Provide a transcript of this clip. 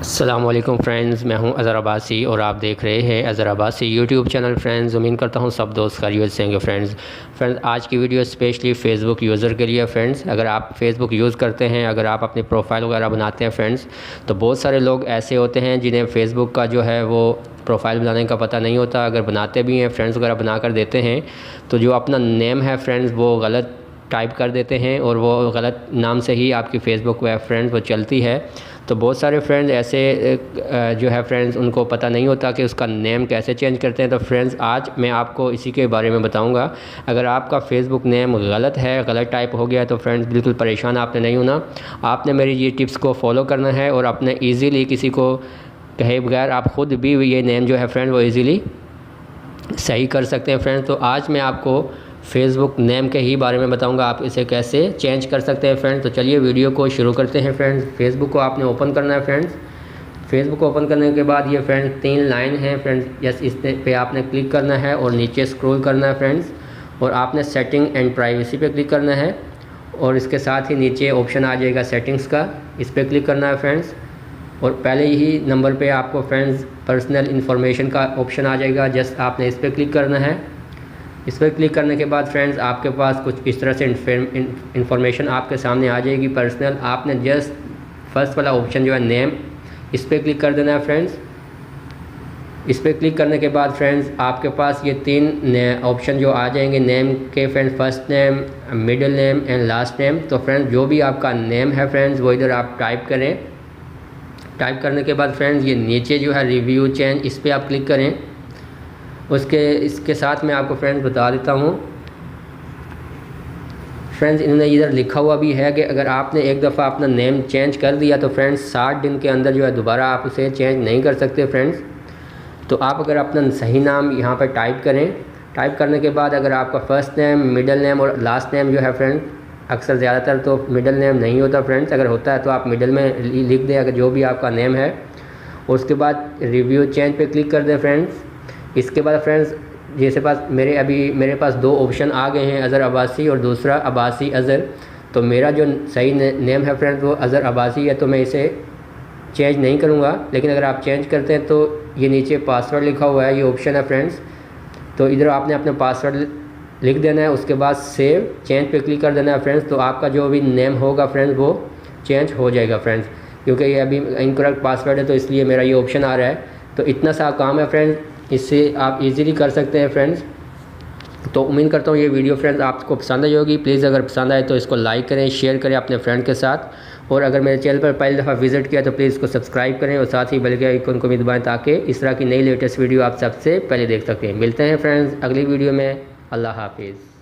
अस्सलाम वालेकुम फ्रेंड्स, मैं हूं अज़हर अब्बासी और आप देख रहे हैं Azhar Abbasi YouTube channel. Friends, उम्मीद करता हूं सब दोस्त खैरियत से होंगे। फ्रेंड्स आज की वीडियो स्पेशली फ़ेसबुक यूज़र के लिए। फ्रेंड्स, अगर आप फेसबुक यूज़ करते हैं, अगर आप अपनी प्रोफाइल वगैरह बनाते हैं फ्रेंड्स, तो बहुत सारे लोग ऐसे होते हैं जिन्हें फ़ेसबुक का जो है वो प्रोफाइल बनाने का पता नहीं होता। अगर बनाते भी हैं फ्रेंड्स वगैरह बना कर देते हैं, तो जो अपना नेम है फ्रेंड्स वो गलत टाइप कर देते हैं और वो गलत नाम से ही आपकी फ़ेसबुक वेब फ्रेंड्स वो चलती है। तो बहुत सारे फ्रेंड्स ऐसे जो है फ्रेंड्स उनको पता नहीं होता कि उसका नेम कैसे चेंज करते हैं। तो फ्रेंड्स आज मैं आपको इसी के बारे में बताऊंगा। अगर आपका फ़ेसबुक नेम गलत है, गलत टाइप हो गया, तो फ्रेंड्स बिल्कुल परेशान आपने नहीं होना। आपने मेरी ये टिप्स को फॉलो करना है और अपने ईज़िली किसी को कहे बगैर आप ख़ुद भी ये नेम जो है फ्रेंड वो ईज़िली सही कर सकते हैं। फ्रेंड्स, तो आज मैं आपको फ़ेसबुक नेम के ही बारे में बताऊंगा, आप इसे कैसे चेंज कर सकते हैं। फ्रेंड्स, तो चलिए वीडियो को शुरू करते हैं। फ्रेंड्स, फेसबुक को आपने ओपन करना है। फ्रेंड्स, फेसबुक को ओपन करने के बाद ये फ्रेंड्स 3 लाइन है फ्रेंड्स, यस इस पे आपने क्लिक करना है और नीचे स्क्रॉल करना है फ्रेंड्स, और आपने सेटिंग एंड प्राइवेसी पे क्लिक करना है और इसके साथ ही नीचे ऑप्शन आ जाएगा सेटिंग्स का, इस पर क्लिक करना है फ्रेंड्स। और पहले ही नंबर पे आपको फ्रेंड्स पर्सनल इन्फॉर्मेशन का ऑप्शन आ जाएगा, जस्ट आपने इस पर क्लिक करना है। इस पर क्लिक करने के बाद फ्रेंड्स आपके पास कुछ इस तरह से इन्फॉर्मेशन आपके सामने आ जाएगी पर्सनल। आपने जस्ट फर्स्ट वाला ऑप्शन जो है नेम, इस पर क्लिक कर देना है फ्रेंड्स। इस पर क्लिक करने के बाद फ्रेंड्स आपके पास ये 3 ऑप्शन जो आ जाएंगे नेम के friends, first name, middle name and last name. तो फ्रेंड्स जो भी आपका नेम है फ्रेंड्स वो इधर आप टाइप करें। टाइप करने के बाद फ्रेंड्स ये नीचे जो है रिव्यू चेंज, इस पर आप क्लिक करें। इसके साथ मैं आपको फ्रेंड्स बता देता हूँ फ्रेंड्स, इन्होंने इधर लिखा हुआ भी है कि अगर आपने एक दफ़ा अपना नेम चेंज कर दिया तो फ्रेंड्स 60 दिन के अंदर जो है दोबारा आप उसे चेंज नहीं कर सकते। फ्रेंड्स, तो आप अगर अपना सही नाम यहाँ पर टाइप करें, टाइप करने के बाद अगर आपका फर्स्ट नेम, मिडिल नेम और लास्ट नेम जो है फ्रेंड्स, अक्सर ज़्यादातर तो मिडिल नेम नहीं होता फ्रेंड्स, अगर होता है तो आप मिडिल में लिख दें अगर जो भी आपका नेम है। और उसके बाद रिव्यू चेंज पे क्लिक कर दें फ्रेंड्स। इसके बाद फ्रेंड्स जैसे मेरे पास 2 ऑप्शन आ गए हैं, अज़हर अब्बासी और दूसरा अब्बासी अज़हर। तो मेरा जो सही नेम है फ्रेंड्स वो अज़हर अब्बासी है, तो मैं इसे चेंज नहीं करूँगा। लेकिन अगर आप चेंज करते हैं तो ये नीचे पासवर्ड लिखा हुआ है, ये ऑप्शन है फ्रेंड्स, तो इधर आपने अपना पासवर्ड लिख देना है। उसके बाद सेव चेंज पे क्लिक कर देना है फ्रेंड्स। तो आपका जो भी नेम होगा फ्रेंड्स वो चेंज हो जाएगा फ्रेंड्स, क्योंकि ये अभी इनकरेक्ट पासवर्ड है तो इसलिए मेरा ये ऑप्शन आ रहा है। तो इतना सा काम है फ्रेंड्स, इससे आप इजीली कर सकते हैं फ्रेंड्स। तो उम्मीद करता हूँ ये वीडियो फ्रेंड्स आपको पसंद आई होगी। प्लीज़ अगर पसंद आए तो इसको लाइक करें, शेयर करें अपने फ्रेंड के साथ, और अगर मेरे चैनल पर पहली दफ़ा विज़िट किया तो प्लीज़ इसको सब्सक्राइब करें और साथ ही बेल के आइकन को भी दबाएं ताकि इस तरह की नई लेटेस्ट वीडियो आप सबसे पहले देख सकते हैं। मिलते हैं फ्रेंड्स अगली वीडियो में। अल्लाह हाफिज़।